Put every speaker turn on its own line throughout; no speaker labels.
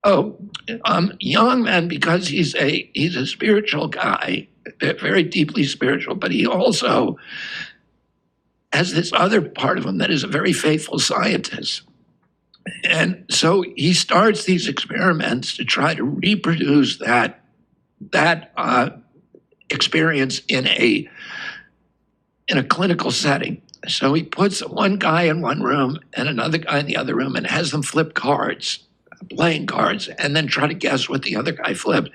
Oh, Young man, because he's a spiritual guy, very deeply spiritual, but he also has this other part of him that is a very faithful scientist. And so he starts these experiments to try to reproduce that experience in a clinical setting. So he puts one guy in one room and another guy in the other room and has them flip cards, playing cards, and then try to guess what the other guy flipped.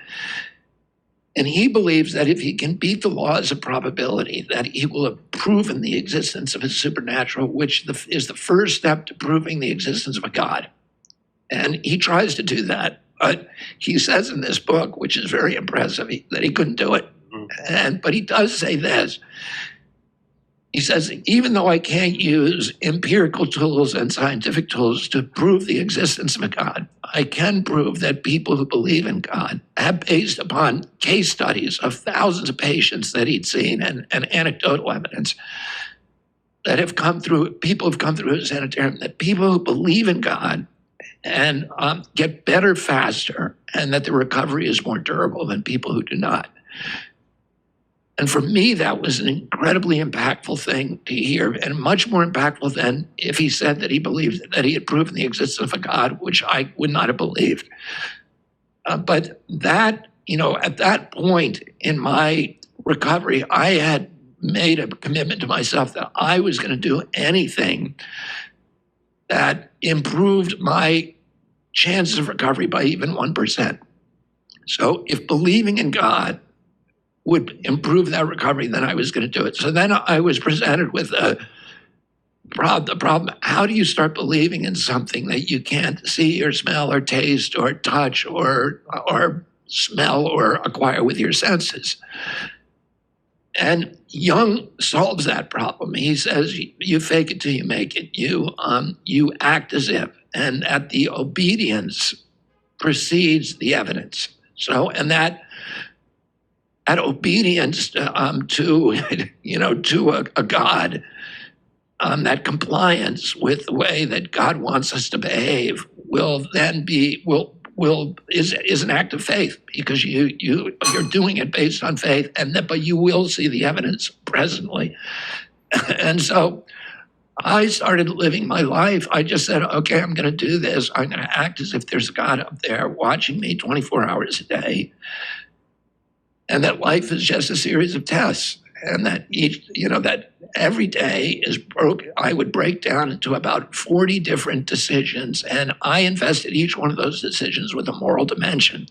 And he believes that if he can beat the laws of probability, that he will have proven the existence of a supernatural, which is the first step to proving the existence of a God. And he tries to do that. But he says in this book, which is very impressive, that he couldn't do it. But he does say this. He says, even though I can't use empirical tools and scientific tools to prove the existence of a God, I can prove that people who believe in God have, based upon case studies of thousands of patients that he'd seen and anecdotal evidence that have come through, people have come through his sanitarium, that people who believe in God and get better faster, and that the recovery is more durable than people who do not. And for me, that was an incredibly impactful thing to hear, and much more impactful than if he said that he believed that he had proven the existence of a God, which I would not have believed. But that, at that point in my recovery, I had made a commitment to myself that I was going to do anything that improved my chances of recovery by even 1%. So if believing in God would improve that recovery, then I was going to do it. So then I was presented with the problem, how do you start believing in something that you can't see or smell or taste or touch or smell or acquire with your senses? And Jung solves that problem. He says, you fake it till you make it. You act as if, and that the obedience precedes the evidence. So, and that obedience to a God, that compliance with the way that God wants us to behave will then be is an act of faith, because you're doing it based on faith, but you will see the evidence presently. And so I started living my life. I just said, okay, I'm going to do this. I'm going to act as if there's a God up there watching me 24 hours a day. And that life is just a series of tests. And that that every day I would break down into about 40 different decisions. And I invested each one of those decisions with a moral dimension.